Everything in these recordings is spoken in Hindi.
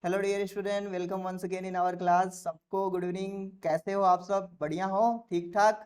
Hello dear student, welcome once again in our class. सबको गुड इवनिंग। कैसे हो आप सब? बढ़िया हो? ठीक ठाक।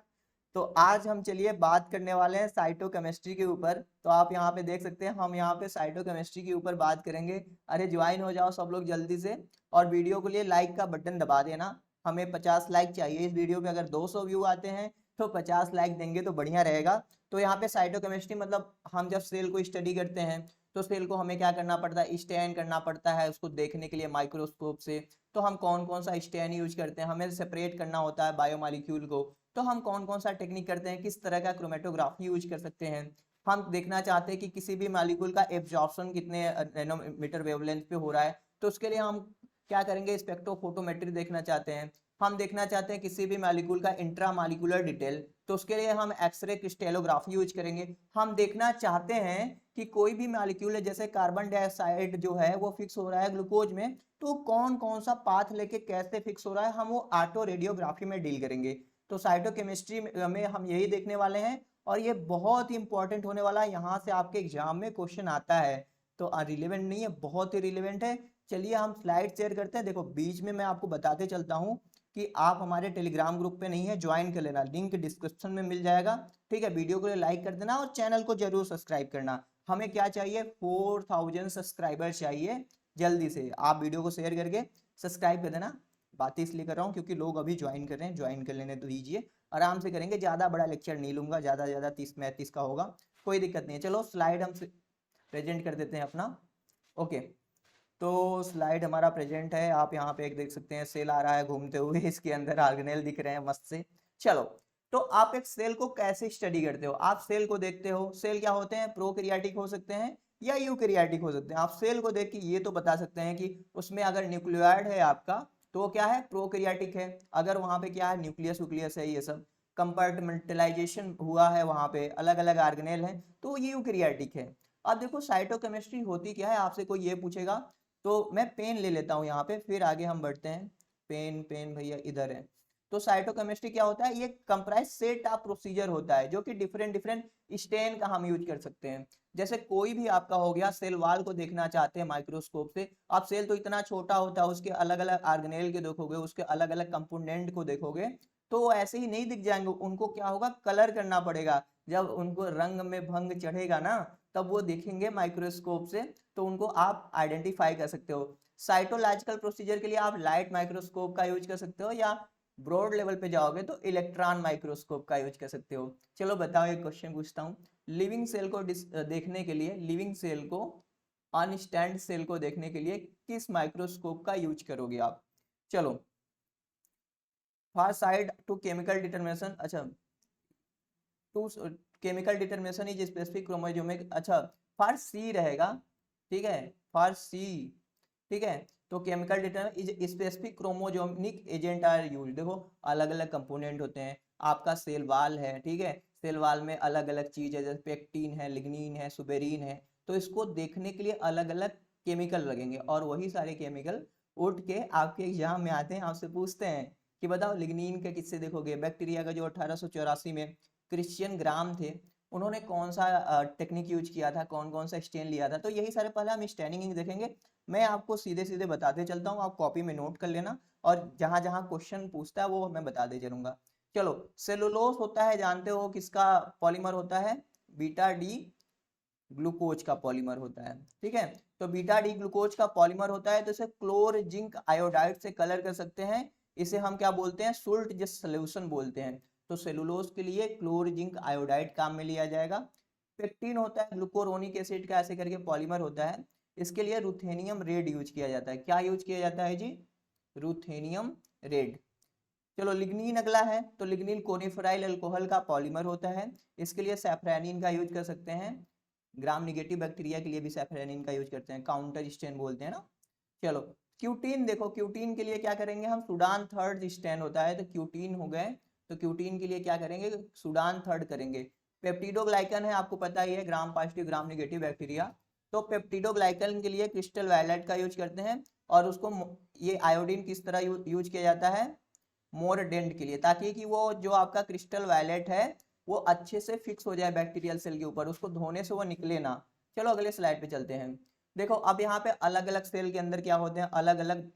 तो आज हम चलिए बात करने वाले हैं साइटोकेमिस्ट्री के ऊपर। तो आप यहाँ पे देख सकते हैं, हम यहाँ पे साइटोकेमिस्ट्री के ऊपर बात करेंगे। अरे ज्वाइन हो जाओ सब लोग जल्दी से, और वीडियो के लिए लाइक का बटन दबा देना। हमें 50 लाइक चाहिए इस वीडियो पे। अगर 200 व्यू आते हैं तो 50 लाइक देंगे तो बढ़िया रहेगा। तो यहाँ पे साइटोकेमिस्ट्री मतलब हम जब सेल को स्टडी करते हैं तो सेल को हमें क्या करना पड़ता है, स्टैन करना पड़ता है उसको देखने के लिए माइक्रोस्कोप से। तो हम कौन कौन सा स्टैन यूज करते हैं, हमें सेपरेट करना होता है बायोमॉलिक्यूल को। तो हम कौन कौन सा टेक्निक करते हैं, किस तरह का क्रोमेटोग्राफी यूज कर सकते हैं। हम देखना चाहते हैं कि किसी भी मॉलिक्यूल का एब्जॉर्प्शन कितने नैनोमीटर वेवलेंथ पे हो रहा है, तो उसके लिए हम क्या करेंगे, स्पेक्ट्रोफोटोमेट्री देखना चाहते हैं। हम देखना चाहते हैं किसी भी मॉलिक्यूल का इंट्रा मॉलिक्यूलर डिटेल, तो उसके लिए हम एक्सरे क्रिस्टलोग्राफी यूज करेंगे। हम देखना चाहते हैं कि कोई भी मॉलिक्यूल है, जैसे कार्बन डाइऑक्साइड जो है वो फिक्स हो रहा है ग्लूकोज में, तो कौन कौन सा पाथ लेके कैसे फिक्स हो रहा है, हम वो ऑटो रेडियोग्राफी में डील करेंगे। तो साइटोकेमिस्ट्री में हम यही देखने वाले हैं, और ये बहुत ही इंपॉर्टेंट होने वाला है। यहाँ से आपके एग्जाम में क्वेश्चन आता है, तो रिलेवेंट नहीं है, बहुत ही रिलेवेंट है। चलिए हम स्लाइड शेयर करते हैं। देखो बीच में मैं आपको बताते चलता हूँ कि आप हमारे टेलीग्राम ग्रुप पे नहीं है, ज्वाइन कर लेना, लिंक डिस्क्रिप्शन में मिल जाएगा। ठीक है, वीडियो को लाइक कर देना और चैनल को जरूर सब्सक्राइब करना। हमें क्या चाहिए, 4000 सब्सक्राइबर चाहिए। जल्दी से आप वीडियो को शेयर करके सब्सक्राइब कर देना। बात इसलिए कर रहा हूँ क्योंकि लोग अभी ज्वाइन कर रहे हैं, ज्वाइन कर लेने तो दीजिए। आराम से करेंगे, ज़्यादा बड़ा लेक्चर नहीं लूंगा, ज़्यादा ज़्यादा 30-35 का होगा, कोई दिक्कत नहीं है। चलो स्लाइड हम प्रेजेंट कर देते हैं अपना। ओके, तो स्लाइड हमारा प्रेजेंट है। आप यहाँ पे एक देख सकते हैं, सेल आ रहा है घूमते हुए, इसके अंदर ऑर्गेनेल दिख रहे हैं मस्त से। चलो, तो आप एक सेल को कैसे स्टडी करते हो? आप सेल को देखते हो, सेल क्या होते हैं, प्रोकैरियोटिक हो सकते हैं या यूकैरियोटिक हो सकते हैं। आप सेल को देख के ये तो बता सकते हैं कि उसमें अगर न्यूक्लियोइड है आपका तो क्या है, प्रोकैरियोटिक है। अगर वहां पे क्या है, न्यूक्लियस व्यूक्लियस है, ये सब कंपार्टमेंटलाइजेशन हुआ है, वहां पे अलग अलग ऑर्गेनेल हैं, तो ये यूकैरियोटिक है। अब देखो साइटोकेमिस्ट्री होती क्या है, आपसे कोई ये पूछेगा तो मैं पेन ले लेता हूँ यहाँ पे, फिर आगे हम बढ़ते हैं। पेन पेन भैया इधर है। तो साइटोकेमिस्ट्री क्या होता है, ये कंप्राइज सेट ऑफ प्रोसीजर होता है, जो कि डिफरेंट डिफरेंट स्टेन का हम यूज कर सकते हैं। जैसे कोई भी आपका हो गया, सेल वाल को देखना चाहते हैं माइक्रोस्कोप से, आप सेल तो इतना छोटा होता है, उसके अलग अलग ऑर्गेनेल के देखोगे, उसके अलग अलग कंपोनेंट को देखोगे, तो ऐसे ही नहीं दिख जाएंगे, उनको क्या होगा, कलर करना पड़ेगा। जब उनको रंग में भंग चढ़ेगा ना, तब वो दिखेंगे माइक्रोस्कोप से, तो उनको आप आइडेंटिफाई कर सकते हो। साइटोलॉजिकल प्रोसीजर के लिए आप लाइट माइक्रोस्कोप का यूज कर सकते हो, या ब्रॉड लेवल पे जाओगे तो इलेक्ट्रॉन माइक्रोस्कोप का यूज कर सकते हो। चलो बताओ, एक क्वेश्चन पूछता हूँ। लिविंग सेल को देखने के लिए, लिविंग सेल को, अनस्टैंड सेल को देखने के लिए किस माइक्रोस्कोप का यूज करोगे आप? चलो, far side to chemical determination, अच्छा, to chemical determination is specific chromosomic, अच्छा, फार सी रहेगा। ठीक है, फार सी। ठीक है, तो chemical determination is specific chromosomic agent are use. देखो अलग अलग कंपोनेंट होते हैं, आपका सेल वाल है, ठीक है, सेल वाल में अलग अलग चीज है, जैसे पेक्टिन है, लिग्निन है, सुबेरिन है, तो इसको देखने के लिए अलग अलग केमिकल लगेंगे, और वही सारे केमिकल उठ के आपके एग्जाम में आते हैं, आपसे पूछते हैं कि बताओ लिग्निन का किससे देखोगे। बैक्टीरिया का जो 1884 में क्रिश्चियन ग्राम थे, उन्होंने कौन सा टेक्निक यूज किया था, कौन कौन सा स्टेन लिया था, तो यही सारे पहले हम स्टेनिंग देखेंगे। मैं आपको सीधे सीधे बताते चलता हूँ, आप कॉपी में नोट कर लेना, और जहां जहां क्वेश्चन पूछता है वो मैं बताते चलूंगा। चलो, सेलुलोज होता है, जानते हो किसका पॉलीमर होता है, बीटा डी ग्लूकोज का पॉलीमर होता है। ठीक है, तो बीटा डी ग्लूकोज का पॉलीमर होता है, तो इसे क्लोर जिंक आयोडाइड से कलर कर सकते हैं। इसे हम क्या बोलते हैं, सुल्ट जस्ट सोल्यूशन बोलते हैं। तो सेलुलोज के लिए क्लोर जिंक आयोडाइड काम में लिया जाएगा। पेक्टिन होता है ग्लूकोरोनिक एसिड का ऐसे करके पॉलीमर होता है, इसके लिए रुथेनियम रेड यूज किया जाता है। क्या यूज किया जाता है जी, रुथेनियम रेड। चलो लिग्निन अगला है, तो लिग्निन कोनिफेराइल अल्कोहल का पॉलीमर होता है, इसके लिए सैफरानिन का यूज कर सकते हैं। ग्राम निगेटिव बैक्टीरिया के लिए भी सैफरानिन का यूज करते हैं, काउंटर स्टेन बोलते हैं ना। चलो, क्यूटीन देखो, क्यूटीन के लिए क्या करेंगे हम, सूडान थर्ड स्टेन होता है, तो क्यूटीन हो गए, तो क्यूटीन के लिए क्या करेंगे, सूडान थर्ड करेंगे। पेप्टिडोग्लाइकन है, आपको पता ही है, gram positive gram negative bacteria, तो पेप्टिडोग्लाइकन के लिए क्रिस्टल वायलेट का यूज करते हैं, और उसको ये आयोडीन किस तरह यूज किया जाता है, मोरडेंट के लिए, ताकि कि वो जो आपका क्रिस्टल वायलेट है वो अच्छे से फिक्स हो जाए बैक्टीरियल सेल के ऊपर, उसको धोने से वो निकले ना। चलो अगले स्लाइड पे चलते हैं। देखो अब यहाँ पे अलग अलग सेल के अंदर क्या होते हैं, अलग अलग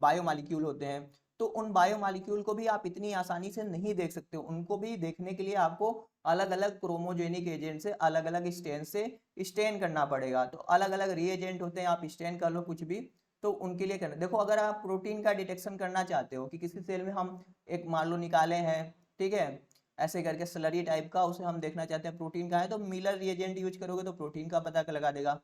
बायोमॉलिक्यूल होते हैं। तो उन बायोमॉलिक्यूल को भी आप इतनी आसानी से नहीं देख सकते हो, उनको भी देखने के लिए आपको अलग अलग क्रोमोजेनिक एजेंट से, अलग अलग स्टेन से स्टेन करना पड़ेगा। तो अलग अलग रिएजेंट होते हैं, आप स्टेन कर लो कुछ भी, तो उनके लिए करना। देखो अगर आप प्रोटीन का डिटेक्शन करना चाहते हो कि किसी सेल में हम एक मान लो निकाले हैं, ठीक है, ऐसे करके स्लरी टाइप का, उसे हम देखना चाहते हैं प्रोटीन का है, तो मिलर रिएजेंट यूज करोगे तो प्रोटीन का पता लगा देगा।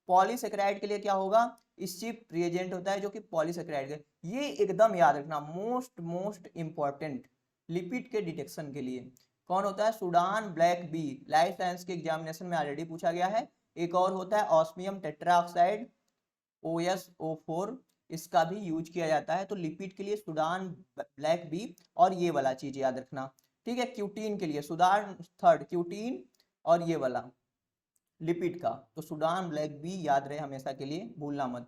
पॉलीसेकेराइड के लिए क्या होगा, स्चिप रिएजेंट होता है जो कि पॉलीसेकेराइड के, ये एकदम याद रखना, मोस्ट मोस्ट इंपॉर्टेंट लिपिड के डिटेक्शन के लिए कौन होता है, Sudan black B, life science के एग्जामिनेशन में ऑलरेडी पूछा गया है। एक और होता है ऑस्मियम टेट्राऑक्साइड, OSO4, इसका भी यूज किया जाता है। तो लिपिड के लिए सूडान ब्लैक बी और ये वाला चीज याद रखना, ठीक है। क्यूटीन के लिए सूडान थर्ड क्यूटीन और ये वाला लिपिड का, तो सूडान ब्लैक बी याद रहे हमेशा के लिए, भूलना मत।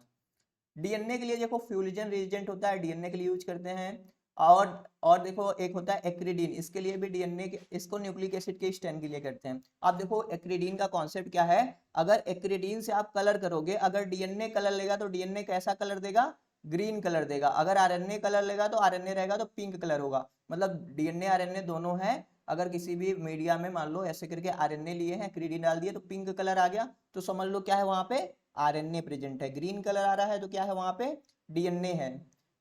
डीएनए के लिए देखो फ्यूजन रिएजेंट होता है, डीएनए के लिए यूज करते हैं। और देखो एक होता है एक्रीडीन, इसके लिए भी डीएनए के, इसको न्यूक्लिक एसिड के स्टैंड के लिए करते हैं। आप देखो एक्रीडीन का कॉन्सेप्ट क्या है, अगर एक्रीडीन से आप कलर करोगे, अगर डीएनए कलर लेगा तो डीएनए कैसा कलर देगा, ग्रीन कलर देगा। अगर आरएनए कलर लेगा तो आरएनए रहेगा तो पिंक कलर होगा। मतलब डीएनए आरएनए दोनों है, अगर किसी भी मीडिया में मान लो ऐसे करके आरएनए लिए हैं, क्रीडीन डाल दिए तो पिंक कलर आ गया, तो समझ लो क्या है वहां पे, आरएनए प्रेजेंट है। ग्रीन कलर आ रहा है तो क्या है वहां पे, डीएनए है,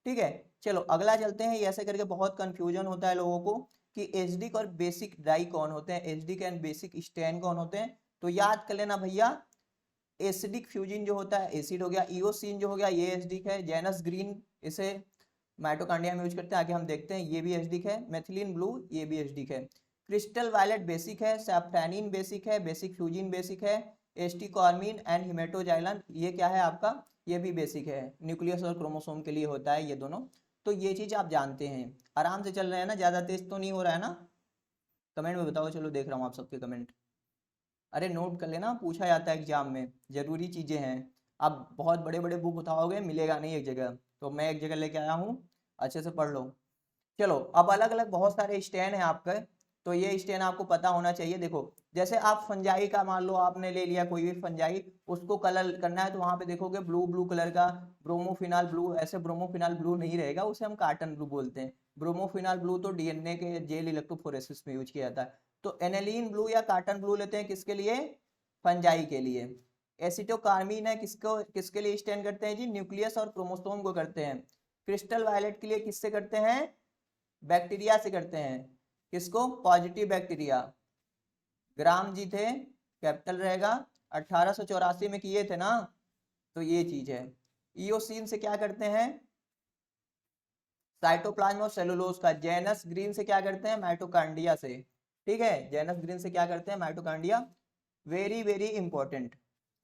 ठीक है। चलो अगला चलते हैं, ऐसे करके बहुत कंफ्यूजन होता है लोगों को कि एसिडिक और बेसिक डाई कौन होते हैं, एसिडिक एंड बेसिक स्टेन कौन होते हैं। तो याद कर लेना भैया, एसिडिक फ्यूजिन जो होता है एसिड हो गया, इओसिन जो हो गया ये एसिडिक है, जेनस ग्रीन इसे माइटोकॉन्ड्रिया में यूज करते हैं, आगे हम देखते हैं, ये भी एसिडिक है। मेथिलीन ब्लू ये भी एसिडिक है। क्रिस्टल वायलेट बेसिक है, सैफ्रानिन बेसिक है, बेसिक फ्यूजिन बेसिक है, एस्टिकॉर्मिन एंड हिमेटोजाइलन ये क्या है आपका, ये भी बेसिक है, न्यूक्लियस और क्रोमोसोम के लिए होता है ये दोनों। तो ये चीज आप जानते हैं, आराम से चल रहे हैं ना, ज्यादा तेज तो नहीं हो रहा है ना, कमेंट में बताओ, चलो देख रहा हूँ आप सबके कमेंट। अरे नोट कर लेना, पूछा जाता है एग्जाम में, जरूरी चीजें हैं। आप बहुत बड़े बड़े बुक उठाओगे मिलेगा नहीं एक जगह, तो मैं एक जगह लेके आया हूँ, अच्छे से पढ़ लो। चलो अब अलग अलग बहुत सारे स्टैंड हैं आपके, तो ये स्टैंड आपको पता होना चाहिए। देखो जैसे आप फंजाई का मान लो आपने ले लिया कोई भी फंजाई, उसको कलर करना है तो वहां पे देखोगे ब्लू ब्लू कलर का, ब्रोमोफिनाल ब्लू, ऐसे ब्रोमोफिनाल ब्लू नहीं रहेगा, उसे हम कार्टन ब्लू बोलते हैं। ब्रोमोफिनाल ब्लू तो डीएनए के जेल इलेक्ट्रोफोरेसिस में यूज किया जाता है। तो एनेलिन ब्लू या कार्टन ब्लू लेते हैं किसके लिए, फंजाई के लिए। एसिटोकार्मीन है, किसको किसके लिए स्टैंड करते हैं जी, न्यूक्लियस और क्रोमोसोम को करते हैं। क्रिस्टल वायलेट के लिए किससे करते हैं, बैक्टीरिया से करते हैं, किसको, पॉजिटिव बैक्टीरिया। ग्राम जी थे, कैपिटल रहेगा, 1884 में किए थे ना, तो ये चीज है। इओसिन से क्या करते हैं, साइटोप्लाज्म और सेलुलोज का। जेनस ग्रीन से क्या करते हैं, माइटोकांड्रिया से, ठीक है, जेनस ग्रीन से क्या करते हैं, माइटोकांड्रिया। वेरी वेरी इंपॉर्टेंट,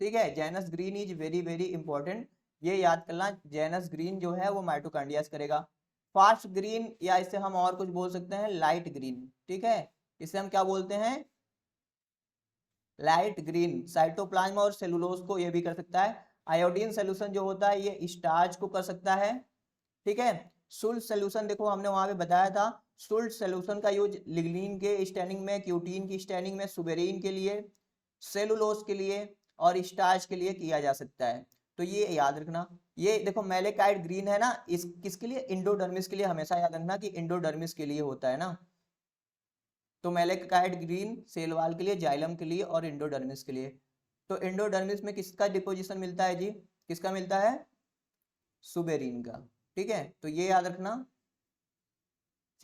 ठीक है, Janus green is very very important, ये याद करना, जेनस ग्रीन जो है वो माइटोकांड्रिया से करेगा। फास्ट ग्रीन या इसे हम और कुछ बोल सकते हैं लाइट ग्रीन, ठीक है, इसे हम क्या बोलते हैं, लाइट ग्रीन, साइटोप्लाज्म और सेलुलोज को ये भी कर सकता है। आयोडीन सोल्यूशन जो होता है ये स्टार्च को कर सकता है, ठीक है। सुल्ट सोल्यूशन देखो हमने वहां पे बताया था, सुल्ट सोल्यूशन का यूज लिग्निन के स्टैनिंग में, क्यूटीन की स्टैनिंग में, सुबेरिन के लिए, सेलुलोज के लिए और स्टार्च के लिए किया जा सकता है। तो ये याद रखना। ये देखो मेलेकाइट ग्रीन है ना, इस किसके लिए, इंडोडर्मिस के लिए, हमेशा याद रखना कि इंडोडर्मिस के लिए होता है ना। तो मेलेकाइट ग्रीन सेल वाल के लिए, जाइलम के लिए और इंडोडर्मिस के लिए। तो इंडोडर्मिस में किसका डिपोजिशन मिलता है जी, किसका मिलता है, सुबेरिन का, ठीक है, तो ये याद रखना।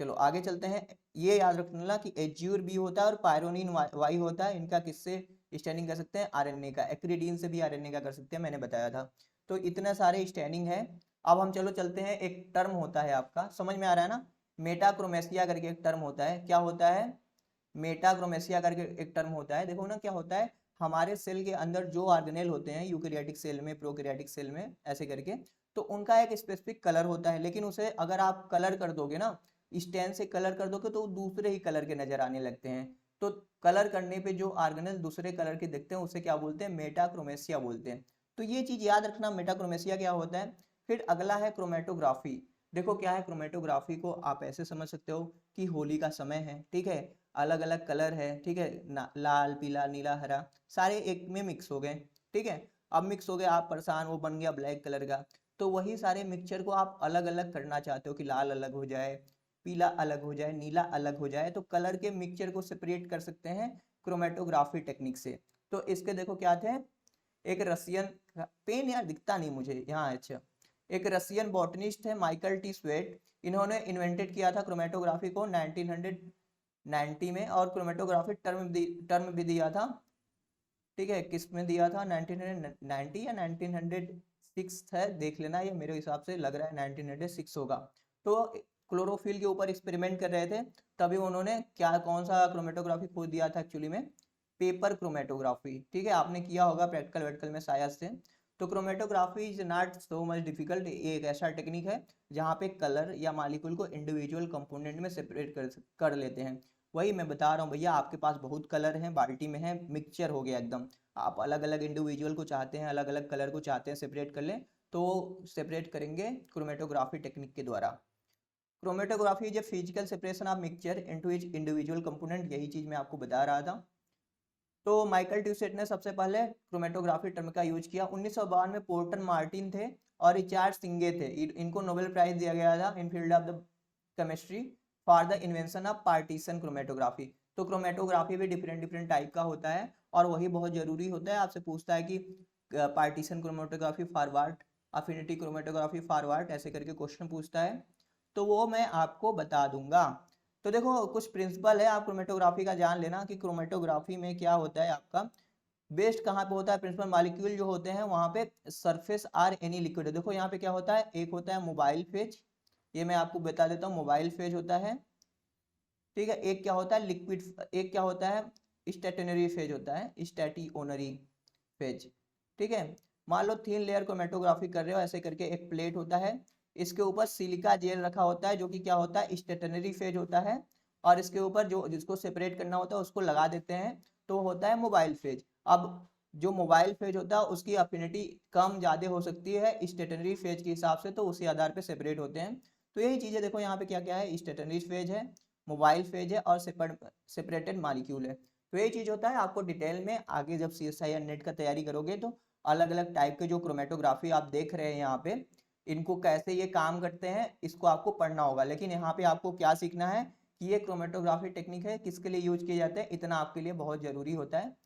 चलो आगे चलते हैं, ये याद रखना कि एज्यूर बी होता है और पायरोनिन वाई होता है, इनका किससे स्टैंडिंग कर सकते हैं, आरएनए का। एक्रीडीन से भी आरएनए का कर सकते हैं, मैंने बताया था। तो इतने सारे स्टैंडिंग है। अब हम चलो चलते हैं, एक टर्म होता है आपका, समझ में आ रहा है ना, मेटाक्रोमेसिया करके एक टर्म होता है, क्या होता है, मेटाक्रोमेसिया करके एक टर्म होता है। देखो ना क्या होता है, हमारे सेल के अंदर जो ऑर्गेनेल होते हैं, यूकैरियोटिक सेल में, प्रोकैरियोटिक सेल में, ऐसे करके, तो उनका एक स्पेसिफिक कलर होता है, लेकिन उसे अगर आप कलर कर दोगे ना, स्टेन से कलर कर दोगे तो दूसरे ही कलर के नजर आने लगते हैं। तो कलर करने पे जो ऑर्गेनेल दूसरे कलर के दिखते हैं उसे क्या बोलते हैं, मेटाक्रोमेसिया बोलते हैं। तो ये चीज याद रखना, मेटाक्रोमेसिया क्या होता है। फिर अगला है क्रोमेटोग्राफी। देखो क्या है क्रोमेटोग्राफी को आप ऐसे समझ सकते हो कि होली का समय है, ठीक है, अलग अलग कलर है, ठीक है, लाल पीला नीला हरा सारे एक में मिक्स हो गए, ठीक है। अब मिक्स हो गया, आप परेशान, वो बन गया ब्लैक कलर का। तो वही सारे मिक्सचर को आप अलग अलग करना चाहते हो कि लाल अलग हो जाए, पीला अलग हो जाए, नीला अलग हो जाए, तो कलर के मिक्सचर को सेपरेट कर सकते हैं क्रोमेटोग्राफी टेक्निक से। तो इसके देखो क्या थे, एक रसियन, पेन यार दिखता नहीं मुझे यहाँ, अच्छा, एक रसियन बॉटनिस्ट है माइकल टी स्वेट, इन्होंने इन्वेंटेड किया था क्रोमेटोग्राफी को 1990 में, और क्रोमेटोग्राफी टर्म भी दिया था, ठीक है, किस में दिया था, 1990 या 1906 है, देख लेना, ये मेरे हिसाब से लग रहा है 1906 होगा। तो क्लोरोफिल के ऊपर एक्सपेरिमेंट कर रहे थे, तभी उन्होंने क्या, कौन सा क्रोमेटोग्राफी खोज दिया था एक्चुअली में, पेपर क्रोमेटोग्राफी, ठीक है, आपने किया होगा प्रैक्टिकल वेक्टिकल में शायद से। तो chromatography is not so much difficult, ये एक ऐसा टेक्निक है जहाँ पे कलर या मालिक्यूल को इंडिविजुअल कंपोनेंट में सेपरेट कर लेते हैं। वही मैं बता रहा हूँ भैया, आपके पास बहुत कलर हैं, बाल्टी में है, मिक्सचर हो गया एकदम, आप अलग अलग इंडिविजुअल को चाहते हैं, अलग अलग कलर को चाहते हैं सेपरेट कर लें, तो सेपरेट करेंगे क्रोमेटोग्राफी टेक्निक के द्वारा। Chromatography is a physical separation of mixture into etch individual component, यही चीज मैं आपको बता रहा था। तो माइकल ट्यूसेट ने सबसे पहले क्रोमेटोग्राफी टर्म का यूज किया। 1952 में पोर्टर मार्टिन थे और रिचार्ड सिंगे थे, इनको नोबेल प्राइज दिया गया था in field of the chemistry for the invention of partition chromatography. तो क्रोमेटोग्राफी भी डिफरेंट डिफरेंट टाइप का होता है, और वही बहुत जरूरी होता है, आपसे पूछता है कि partition chromatography forward, affinity chromatography forward, ऐसे करके क्वेश्चन पूछता है, तो वो मैं आपको बता दूंगा। तो देखो कुछ प्रिंसिपल है, आप क्रोमेटोग्राफी का जान लेना कि क्रोमेटोग्राफी में क्या होता है आपका, बेस्ट कहाँ पे होता है, प्रिंसिपल मॉलिक्यूल जो होते हैं वहां पे सरफेस आर एनी लिक्विड है। देखो यहाँ पे क्या होता है, एक होता है मोबाइल फेज, ये मैं आपको बता देता हूँ, मोबाइल फेज होता है, ठीक है, एक क्या होता है लिक्विड, एक क्या होता है स्टेशनरी फेज होता है, स्टैटियोनरी फेज, ठीक है। मान लो थिन लेयर क्रोमेटोग्राफी कर रहे हो, ऐसे करके एक प्लेट होता है, इसके ऊपर सिलिका जेल रखा होता है, जो कि क्या होता है स्टेशनरी फेज होता है, और इसके ऊपर जो जिसको सेपरेट करना होता है उसको लगा देते हैं, तो होता है मोबाइल फेज। अब जो मोबाइल फेज होता है उसकी अफिनिटी कम ज्यादा हो सकती है स्टेशनरी फेज के हिसाब से, तो उसी आधार पे सेपरेट होते हैं। तो यही चीजें देखो यहाँ पे क्या क्या है, स्टेशनरी फेज है, मोबाइल फेज है, और सेपरेटेड मॉलिक्यूल है। तो यही चीज होता है, आपको डिटेल में आगे जब CSI या नेट का तैयारी करोगे तो अलग अलग टाइप के जो क्रोमेटोग्राफी आप देख रहे हैं यहाँ पे, इनको कैसे ये काम करते हैं इसको आपको पढ़ना होगा। लेकिन यहाँ पे आपको क्या सीखना है कि ये क्रोमेटोग्राफी टेक्निक है, किसके लिए यूज किए जाते हैं, इतना आपके लिए बहुत जरूरी होता है।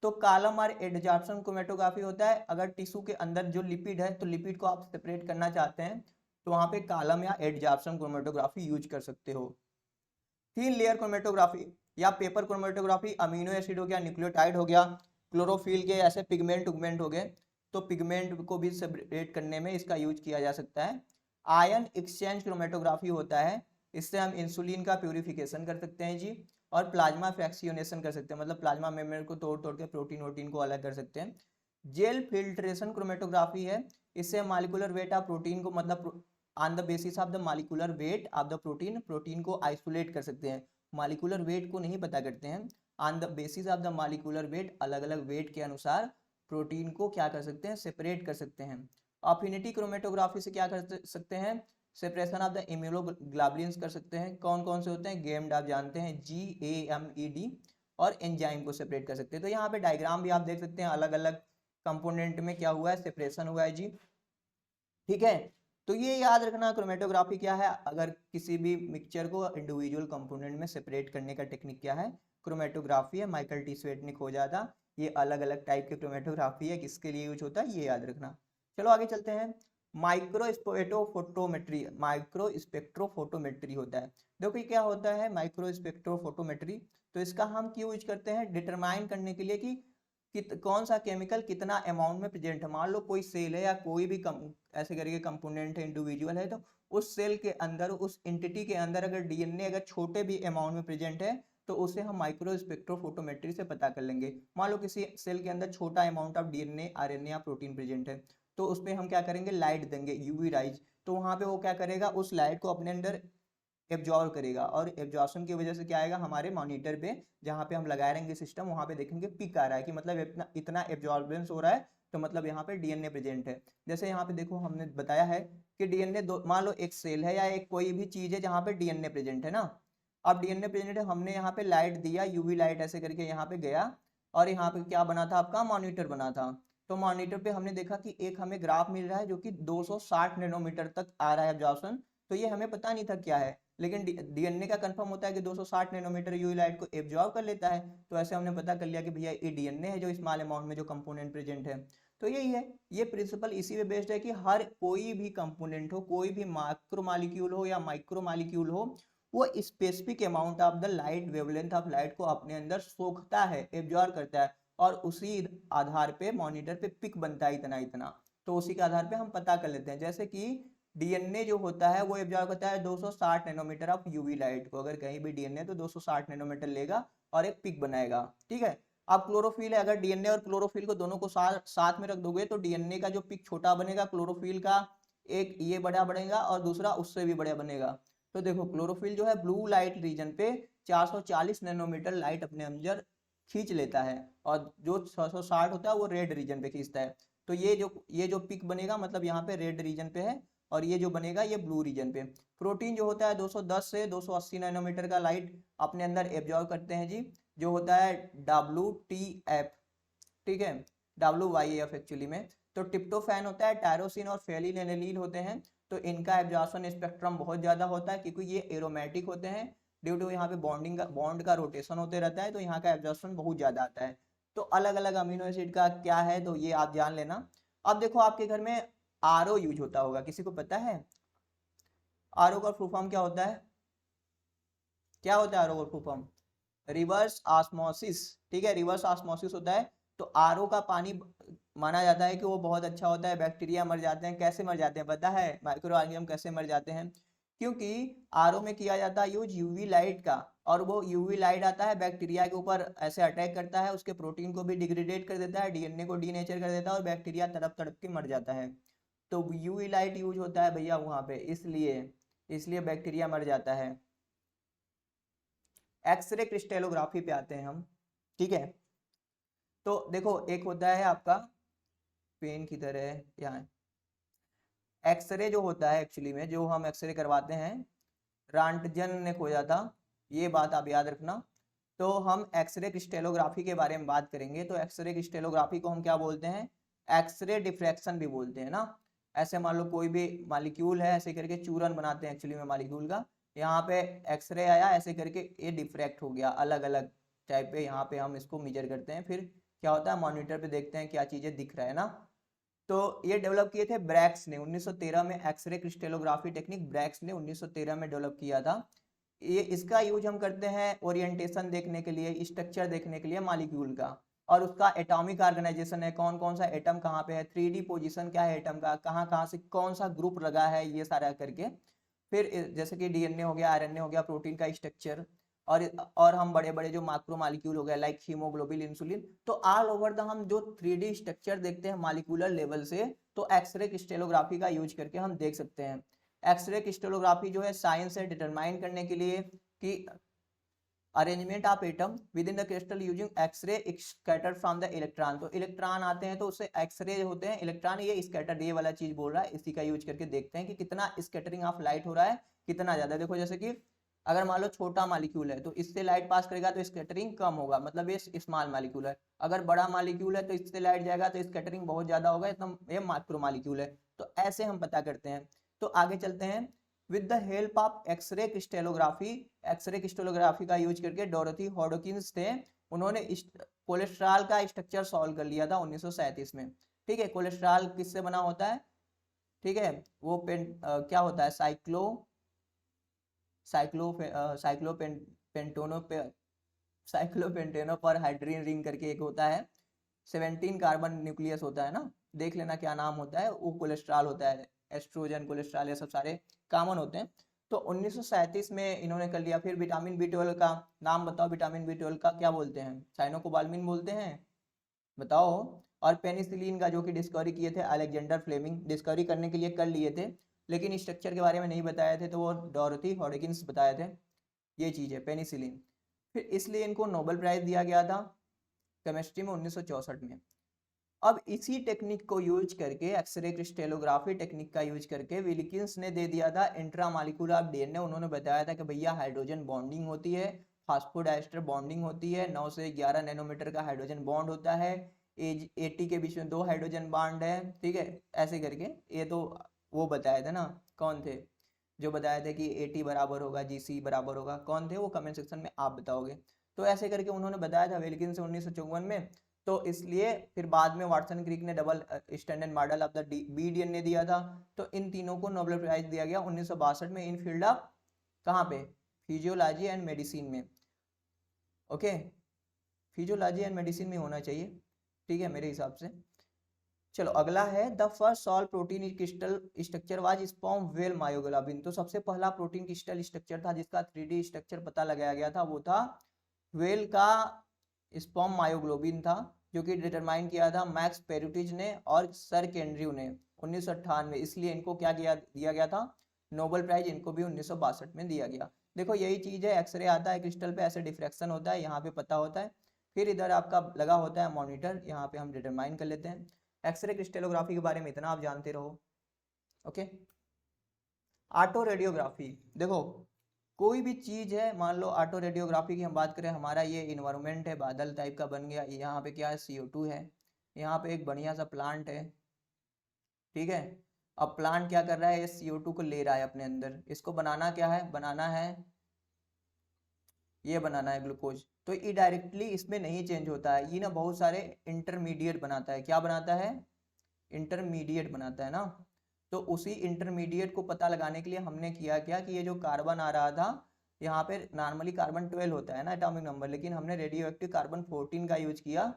तो कॉलम और एडजॉर्प्शन क्रोमेटोग्राफी होता है, अगर टिश्यू के अंदर जो लिपिड है, तो लिपिड को आप सेपरेट करना चाहते हैं, तो वहाँ पे कॉलम या एडजॉर्प्शन क्रोमेटोग्राफी यूज कर सकते हो। थिन लेयर क्रोमेटोग्राफी या पेपर क्रोमेटोग्राफी, अमीनो एसिड हो गया, न्यूक्लियोटाइड हो गया, क्लोरोफिल के ऐसे पिगमेंट उगमेंट हो गए, तो पिगमेंट को भी सेपरेट करने में इसका यूज किया जा सकता है। आयन एक्सचेंज क्रोमेटोग्राफी होता है, इससे हम इंसुलिन का प्यूरिफिकेशन कर सकते हैं जी, और प्लाज्मा फ्रैक्शनेशन कर सकते हैं, मतलब प्लाज्मा मेम्ब्रेन को तोड़ तोड़ के प्रोटीन वोटीन को अलग कर सकते हैं। जेल फिल्ट्रेशन क्रोमेटोग्राफी है, इससे मॉलिक्यूलर वेट ऑफ प्रोटीन को, मतलब on the basis of the molecular weight of the protein, protein को आइसोलेट कर सकते हैं, मॉलिक्यूलर वेट को नहीं पता करते हैं, on the basis of the molecular weight, अलग अलग वेट के अनुसार प्रोटीन को क्या कर सकते हैं, सेपरेट कर सकते हैं। अफिनिटी क्रोमेटोग्राफी से क्या कर सकते हैं, सेपरेशन ऑफ द इम्यूनोग्लोबुलिन्स कर सकते हैं, कौन कौन से होते हैं, गेम्ड आप जानते हैं, GAMED, और एंजाइम को सेपरेट कर सकते हैं। तो यहाँ पे डायग्राम भी आप देख सकते हैं, अलग अलग कंपोनेंट में क्या हुआ है, सेपरेशन हुआ है जी, ठीक है। तो ये याद रखना क्रोमेटोग्राफी क्या है, अगर किसी भी मिक्सचर को इंडिविजुअल कंपोनेंट में सेपरेट करने का टेक्निक क्या है, क्रोमेटोग्राफी है, माइकल टी स्वेट ने खोजा था। ये अलग अलग टाइप के क्रोमेटोग्राफी है, किसके लिए यूज होता है ये याद रखना। चलो आगे चलते हैं। माइक्रोस्पेक्ट्रोफोटोमेट्री, माइक्रोस्पेक्ट्रोफोटोमेट्री होता है, देखो ये क्या होता है माइक्रोस्पेक्ट्रोफोटोमेट्री, तो इसका हम क्यों यूज करते हैं, डिटरमाइन करने के लिए कि कौन सा केमिकल कितना अमाउंट में प्रेजेंट है। मान लो कोई सेल है या कोई भी ऐसे करके कंपोनेंट है, इंडिविजुअल है, तो उस सेल के अंदर, उस एंटिटी के अंदर अगर DNA अगर छोटे भी अमाउंट में प्रेजेंट है, तो उसे हम माइक्रो स्पेक्ट्रोफोटोमेट्री से पता कर लेंगे। मान लो किसी सेल के अंदर छोटा अमाउंट ऑफ DNA, RNA या प्रोटीन प्रेजेंट है, तो उसमें हम क्या करेंगे, लाइट देंगे, UV राइज, तो वहां पे वो क्या करेगा, उस लाइट को अपने अंदर एब्जॉर्व करेगा, और एब्जॉर्प्शन की वजह से क्या आएगा, हमारे मॉनिटर पे जहाँ पे हम लगाए रहेंगे सिस्टम, वहां पे देखेंगे पिक आ रहा है कि मतलब इतना इतना एब्जॉर्बेंस हो रहा है, तो मतलब यहाँ पे DNA प्रेजेंट है। जैसे यहाँ पे देखो हमने बताया है कि DNA दो, मान लो एक सेल है या एक कोई भी चीज है जहाँ पे DNA प्रेजेंट है ना, अब DNA प्रेजेंट है, हमने यहाँ पे लाइट दिया, UV लाइट ऐसे करके यहाँ पे गया, और यहाँ पे क्या बना था आपका, मॉनिटर बना था। तो मॉनिटर पे हमने देखा कि एक हमें ग्राफ मिल रहा है जो कि 260 नैनोमीटर तक आ रहा है एब्जॉर्प्शन। तो ये हमें पता नहीं था क्या है, लेकिन डीएनए का कंफर्म होता है कि 260 नैनोमीटर यूवी लाइट को एब्जॉर्ब कर लेता है। तो ऐसे हमने पता कर लिया कि भैया ये डीएनए है जो स्मॉल अमाउंट में जो कंपोनेंट प्रेजेंट है। तो यही है, ये प्रिंसिपल इसी पे बेस्ड है कि हर कोई भी कंपोनेंट हो, कोई भी मैक्रो मॉलिक्यूल हो या माइक्रो मॉलिक्यूल हो, वो specific amount of the light, wavelength of light को अपने अंदर सोखता है, एब्जॉर्ब करता है, और उसी आधार पे मॉनिटर पे पिक बनता है इतना इतना। तो उसी के आधार पे हम पता कर लेते हैं, जैसे कि डीएनए जो होता है वो एब्जॉर्ब करता है 260 नैनोमीटर ऑफ यूवी लाइट को। अगर कहीं भी डीएनए तो 260 नैनोमीटर लेगा और एक पिक बनाएगा, ठीक है। अब क्लोरोफिल है, अगर डीएनए और क्लोरोफिल को दोनों को साथ में रख दोगे तो डीएनए का जो पिक छोटा बनेगा, क्लोरोफिल का एक ये बड़ा बनेगा और दूसरा उससे भी बड़ा बनेगा। तो देखो क्लोरोफिल जो है ब्लू लाइट रीजन पे 440 नैनोमीटर लाइट अपने अंदर खींच लेता है, और जो 660 होता है वो रेड रीजन पे खींचता है। तो ये जो पिक बनेगा मतलब यहाँ पे रेड रीजन पे है, और ये जो बनेगा ये ब्लू रीजन पे। प्रोटीन जो होता है 210 से 280 नैनोमीटर का लाइट अपने अंदर एब्जॉर्ब करते हैं जी, जो होता है WTF, ठीक है, WYF एक्चुअली में। तो ट्रिप्टोफैन होता है, टायरोसिन और फेनिलएलनिन होते हैं। तो इनका एब्जॉर्प्शन स्पेक्ट्रम बहुत ज्यादा होता है क्योंकि ये एरोमेटिक होते हैं, ड्यू टू यहाँ पे बॉन्ड का रोटेशन होते रहता है, तो यहाँ का एब्जॉर्प्शन बहुत ज्यादा आता है। तो अलग अलग अमीनो एसिड का क्या है तो ये आप जान लेना। अब देखो आपके घर में आरओ यूज होता होगा, किसी को पता है आरओ का फुल फॉर्म क्या होता है? क्या होता है आरओ का फुल फॉर्म? रिवर्स ऑस्मोसिस, ठीक है, रिवर्स ऑस्मोसिस होता है। तो आरओ का पानी माना जाता है कि वो बहुत अच्छा होता है, बैक्टीरिया मर जाते हैं। कैसे मर जाते हैं पता है? माइक्रो ऑर्गेनिज्म कैसे मर जाते हैं? क्योंकि आरओ में किया जाता है यूज यूवी लाइट का, और वो यूवी लाइट आता है बैक्टीरिया के ऊपर, ऐसे अटैक करता है, उसके प्रोटीन को भी डिग्रेडेट कर देता है, डीएनए को डीनेचर कर देता है, और बैक्टीरिया तड़प तड़प के मर जाता है। तो यूवी लाइट यूज होता है भैया वहां पे, इसलिए इसलिए बैक्टीरिया मर जाता है। एक्सरे क्रिस्टेलोग्राफी पे आते हैं हम, ठीक है। तो देखो एक होता है आपका पेन की तरह यहाँ, एक्सरे जो होता है एक्चुअली में, जो हम एक्सरे करवाते हैं, रांटजन ने खोजा था, ये बात आप याद रखना। तो हम एक्सरे क्रिस्टेलोग्राफी के बारे में बात करेंगे। तो एक्सरे क्रिस्टेलोग्राफी को हम क्या बोलते हैं? एक्सरे डिफ्रैक्शन भी बोलते हैं ना। ऐसे मान लो कोई भी मॉलिक्यूल है, ऐसे करके चूरन बनाते हैं एक्चुअली में मॉलिक्यूल का, यहाँ पे एक्सरे आया, ऐसे करके ये डिफ्रैक्ट हो गया अलग अलग टाइप पे, यहाँ पे हम इसको मेजर करते हैं, फिर क्या होता है मॉनिटर पे देखते हैं क्या चीजें दिख रहा है ना। तो ये डेवलप किए थे ब्रैक्स ने 1913 में, एक्सरे क्रिस्टेलोग्राफी टेक्निक ब्रैक्स ने 1913 में डेवलप किया था। ये इसका यूज हम करते हैं ओरिएंटेशन देखने के लिए, स्ट्रक्चर देखने के लिए मॉलिक्यूल का, और उसका एटॉमिक ऑर्गेनाइजेशन है, कौन कौन सा एटम कहाँ पे है, 3D पोजीशन क्या है एटम का, कहाँ कहाँ से कौन सा ग्रुप लगा है, ये सारा करके। फिर जैसे कि डीएनए हो गया, आरएनए हो गया, प्रोटीन का स्ट्रक्चर, और और हम बड़े बड़े जो माइक्रो मॉलिक्यूल हो गया लाइक हीमोग्लोबिन, इंसुलिन, तो ऑल ओवर द हम जो 3D स्ट्रक्चर देखते हैं मॉलिक्यूलर लेवल से, तो एक्सरे क्रिस्टेलोग्राफी का यूज करके हम देख सकते हैं। एक्सरे क्रिस्टेलोग्राफी जो है साइंस है डिटरमाइन करने के लिए कि arrangement of atom within the crystal using X-ray scattered from the electron. तो इलेक्ट्रॉन आते हैं तो उससे एक्सरे होते हैं, इलेक्ट्रॉन ये स्कैटर्ड, ये वाला चीज बोल रहा है, इसी का यूज करके देखते हैं कि कितना स्कैटरिंग ऑफ लाइट हो रहा है, कितना ज्यादा। देखो जैसे कि अगर मान लो छोटा मॉलिक्यूल है तो इससे लाइट पास करेगा तो स्कैटरिंग कम होगा, मतलब ये स्मॉल मॉलिक्यूल है। अगर बड़ा मॉलिक्यूल है तो इससे लाइट जाएगा तो स्कैटरिंग बहुत ज्यादा होगा, एकदम ये माइक्रो मॉलिक्यूल है। तो ऐसे हम पता करते हैं। तो आगे चलते हैं। With the help of X-ray crystallography, X-ray crystallography का यूज करके डोरोथी हॉडकिंस थे, उन्होंने कोलेस्ट्रॉल का स्ट्रक्चर सॉल्व कर लिया था 1937 में। ठीक है, कोलेस्ट्रॉल किससे बना होता है? ठीक है, वो क्या होता है, साइक्लोपेंटेनो पर हाइड्रोजन रिंग करके एक होता है, 17 कार्बन न्यूक्लियस होता है ना, देख लेना क्या नाम होता है, वो कोलेस्ट्रॉल होता है, एस्ट्रोजन कोलेस्ट्रॉल ये सब सारे कॉमन होते हैं। तो 1937 में इन्होंने कर लिया। फिर विटामिन B12 का नाम बताओ, विटामिन B12 का क्या बोलते हैं? साइनोकोबाल्मिन बोलते हैं, बताओ। और पेनिसिलिन का जो कि डिस्कवरी किए थे अलेक्जेंडर फ्लेमिंग, डिस्कवरी करने के लिए कर लिए थे, लेकिन स्ट्रक्चर के बारे में नहीं बताए थे, तो वो डोरोथी हॉडकिंस बताए थे। ये चीज़ है पेनिसिलिन। फिर इसलिए इनको नोबेल प्राइज दिया गया था केमिस्ट्री में 1964 में। अब इसी टेक्निक को यूज करके, एक्सरे क्रिस्टेलोग्राफी टेक्निक का यूज करके, विल्किंस ने दे दिया था इंट्रामॉलिक्यूलर डीएनए। उन्होंने बताया था कि भैया हाइड्रोजन बॉन्डिंग होती है, फास्फोडाइस्टर बॉन्डिंग होती है, 9 से 11 नैनोमीटर का हाइड्रोजन बॉन्ड होता है, AT के बीच में 2 हाइड्रोजन बॉन्ड है, ठीक है, ऐसे करके। ये तो वो बताए थे ना, कौन थे जो बताए थे कि AT बराबर होगा GC बराबर होगा, कौन थे वो कमेंट सेक्शन में आप बताओगे। तो ऐसे करके उन्होंने बताया था विल्किंस 1954 में। तो इसलिए फिर बाद में वाटसन क्रिक ने double standard model of the BDNA दिया था। तो इन तीनों को नोबेल प्राइज दिया गया 1962 में इन फील्ड ऑफ, कहाँ पे, फिजियोलॉजी एंड मेडिसिन में। ओके, फिजियोलॉजी एंड मेडिसिन में होना चाहिए, ठीक है मेरे हिसाब से। चलो अगला है, the first solve protein crystal structure was sperm whale myoglobin. तो सबसे पहला प्रोटीन क्रिस्टल स्ट्रक्चर था जिसका 3D स्ट्रक्चर पता लगाया गया था, वो था व्हेल का स्पर्म मायोग्लोबिन था, जो कि डिटरमाइन किया था मैक्स पेरुटिज ने और सर केंड्रयू ने 1958 में। इसलिए इनको क्या दिया गया था, नोबेल प्राइज इनको भी 1962 में दिया गया। देखो यही चीज है, एक्सरे आता है क्रिस्टल पे, ऐसे डिफ्रैक्शन होता है, यहाँ पे पता होता है। फिर इधर आपका लगा होता है मॉनिटर, यहाँ पे हम डिटरमाइन कर लेते हैं। एक्सरे क्रिस्टलोग्राफी के बारे में इतना आप जानते रहो। ओके, ऑटो रेडियोग्राफी, देखो कोई भी चीज है, मान लो ऑटो रेडियोग्राफी की हम बात करें, हमारा ये इन्वायरमेंट है, बादल टाइप का बन गया, यहाँ पे क्या है, CO2 है, यहाँ पे एक बढ़िया सा प्लांट है, ठीक है। अब प्लांट क्या कर रहा है, ये CO2 को ले रहा है अपने अंदर, इसको बनाना क्या है, बनाना है, ये बनाना है ग्लूकोज। तो ये डायरेक्टली इसमें नहीं चेंज होता है, ये ना बहुत सारे इंटरमीडिएट बनाता है। क्या बनाता है, इंटरमीडिएट बनाता है ना। तो उसी इंटरमीडिएट को पता लगाने के लिए हमने किया क्या कि ये जो कार्बन आ रहा था, यहाँ पे नॉर्मली कार्बन 12 होता है ना एटॉमिक नंबर, लेकिन हमने रेडियो एक्टिव कार्बन 14 का यूज किया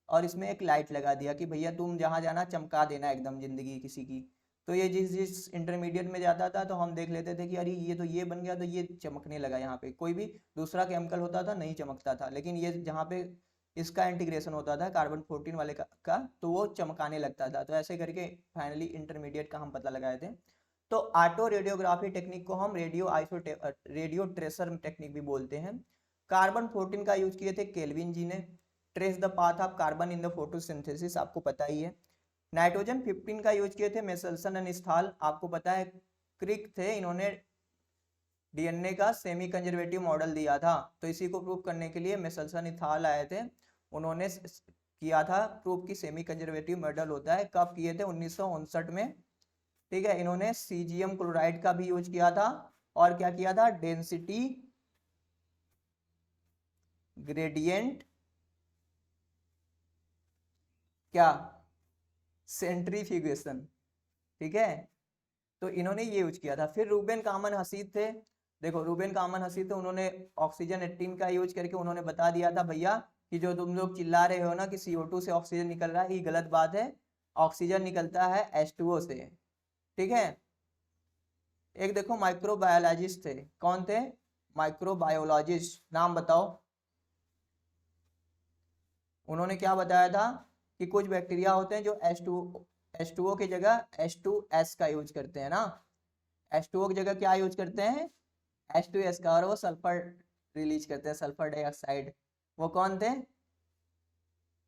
और इसमें एक लाइट लगा दिया कि भैया तुम जहाँ जाना चमका देना एकदम जिंदगी किसी की। तो ये जिस जिस इंटरमीडिएट में जाता था तो हम देख लेते थे कि अरे ये तो ये बन गया, तो ये चमकने लगा। यहाँ पे कोई भी दूसरा केमिकल होता था नहीं चमकता था, लेकिन ये जहाँ पे इसका इंटीग्रेशन होता था कार्बन 14 वाले का तो वो चमकाने लगता था। तो ऐसे करके फाइनली इंटरमीडिएट का हम पता लगाए थे। तो ऑटो रेडियोग्राफी टेक्निक को हम रेडियो ट्रेसर टेक्निक भी बोलते हैं। कार्बन 14 का यूज किए थे केल्विन जी ने। Trace the path of carbon in the photosynthesis, आपको पता ही है। नाइट्रोजन 15 का यूज किए थे मेसेल्सन एंड स्थाल, आपको पता है। क्रिक थे, इन्होंने DNA का सेमी कंजर्वेटिव मॉडल दिया था। तो इसी को प्रूव करने के लिए मेसेल्सन स्थाल आए थे, उन्होंने किया था प्रूफ की सेमी कंजर्वेटिव मॉडल होता है। कब किए थे, 1959 में, ठीक है। इन्होंने सीजियम क्लोराइड का भी यूज किया था और क्या किया था, डेंसिटी ग्रेडियंट, क्या, सेंट्रीफ्यूगेशन, ठीक है। तो इन्होंने ये यूज किया था। फिर रूबेन कामन हसीद थे, देखो रूबेन कामन हसीद थे, उन्होंने ऑक्सीजन 18 का यूज करके उन्होंने बता दिया था भैया कि जो तुम लोग चिल्ला रहे हो ना कि CO2 से ऑक्सीजन निकल रहा है, ये गलत बात है, ऑक्सीजन निकलता है H2O से, ठीक है। एक देखो माइक्रोबायोलॉजिस्ट थे, कौन थे, माइक्रोबायोलॉजिस्ट, नाम बताओ। उन्होंने क्या बताया था कि कुछ बैक्टीरिया होते हैं जो H2O की जगह H2S का यूज करते हैं ना। H2O की जगह क्या यूज करते हैं, H2S का, और वो सल्फर रिलीज करते हैं, सल्फर डाइऑक्साइड। वो कौन थे,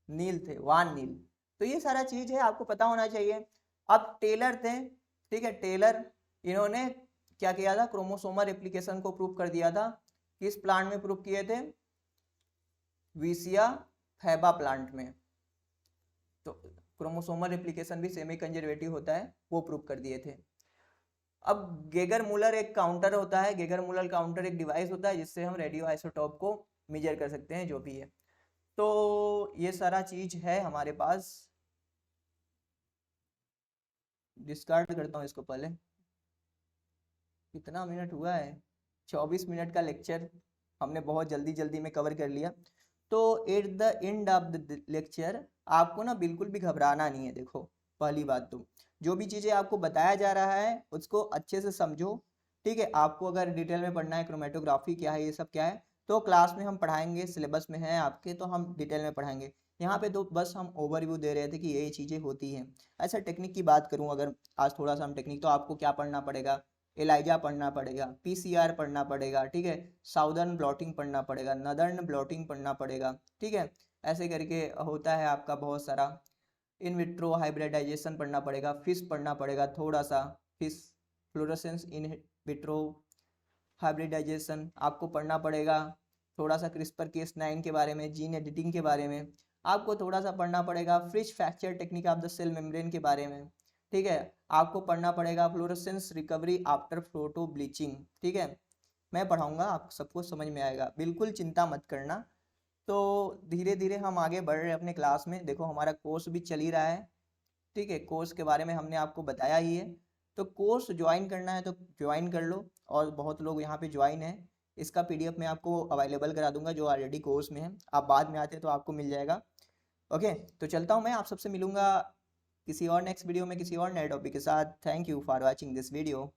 नील थे, वान नील। तो ये सारा चीज है, आपको पता होना चाहिए। अब टेलर थे, ठीक है, टेलर, इन्होंने क्या किया था, क्रोमोसोमल रेप्लिकेशन को प्रूव कर दिया था। किस प्लांट में प्रूव किए थे, विसिया फैबा प्लांट में। तो क्रोमोसोमल रेप्लिकेशन भी सेमी कंजर्वेटिव होता है, वो प्रूव कर दिए थे। अब गेगर मूलर एक काउंटर होता है, गेगर मूलर काउंटर एक डिवाइस होता है जिससे हम रेडियो आइसोटोप को मेजर कर सकते हैं, जो भी है। तो ये सारा चीज है हमारे पास। डिस्कार्ड करता हूँ इसको पहले। कितना मिनट हुआ है, 24 मिनट का लेक्चर हमने बहुत जल्दी जल्दी में कवर कर लिया। तो at the end of the lecture आपको ना बिल्कुल भी घबराना नहीं है। देखो पहली बात तो जो भी चीज़ें आपको बताया जा रहा है उसको अच्छे से समझो, ठीक है। आपको अगर डिटेल में पढ़ना है क्रोमेटोग्राफी क्या है, ये सब क्या है, तो क्लास में हम पढ़ाएंगे, सिलेबस में है आपके, तो हम डिटेल में पढ़ाएंगे। यहाँ पे तो बस हम ओवरव्यू दे रहे थे कि यही चीज़ें होती हैं। ऐसा टेक्निक की बात करूँ अगर आज थोड़ा सा हम टेक्निक, तो आपको क्या पढ़ना पड़ेगा, एलाइजा पढ़ना पड़ेगा, PCR पढ़ना पड़ेगा, ठीक है, साउदर्न ब्लॉटिंग पढ़ना पड़ेगा, नदर्न ब्लॉटिंग पढ़ना पड़ेगा, ठीक है। ऐसे करके होता है आपका बहुत सारा। इन विट्रो हाइब्रिडाइजेशन पढ़ना पड़ेगा, फिश पढ़ना पड़ेगा थोड़ा सा, FISH fluorescence in vitro hybridisation आपको पढ़ना पड़ेगा थोड़ा सा। CRISPR-Cas9 के बारे में, जीन एडिटिंग के बारे में, आपको थोड़ा सा पढ़ना पड़ेगा freeze fracture technique of the cell membrane के बारे में, ठीक है। आपको पढ़ना पड़ेगा fluorescence recovery after photobleaching, ठीक है। मैं पढ़ाऊंगा, आप सबको समझ में आएगा, बिल्कुल चिंता मत करना। तो धीरे धीरे हम आगे बढ़ रहे हैं अपने क्लास में। देखो हमारा कोर्स भी चल ही रहा है, ठीक है। कोर्स के बारे में हमने आपको बताया ही है। तो कोर्स ज्वाइन करना है तो ज्वाइन कर लो, और बहुत लोग यहाँ पे ज्वाइन है। इसका पीडीएफ मैं आपको अवेलेबल करा दूंगा जो ऑलरेडी कोर्स में है। आप बाद में आते हैं तो आपको मिल जाएगा। ओके, तो चलता हूँ मैं, आप सबसे मिलूंगा किसी और नेक्स्ट वीडियो में किसी और नए टॉपिक के साथ। Thank you for watching this video.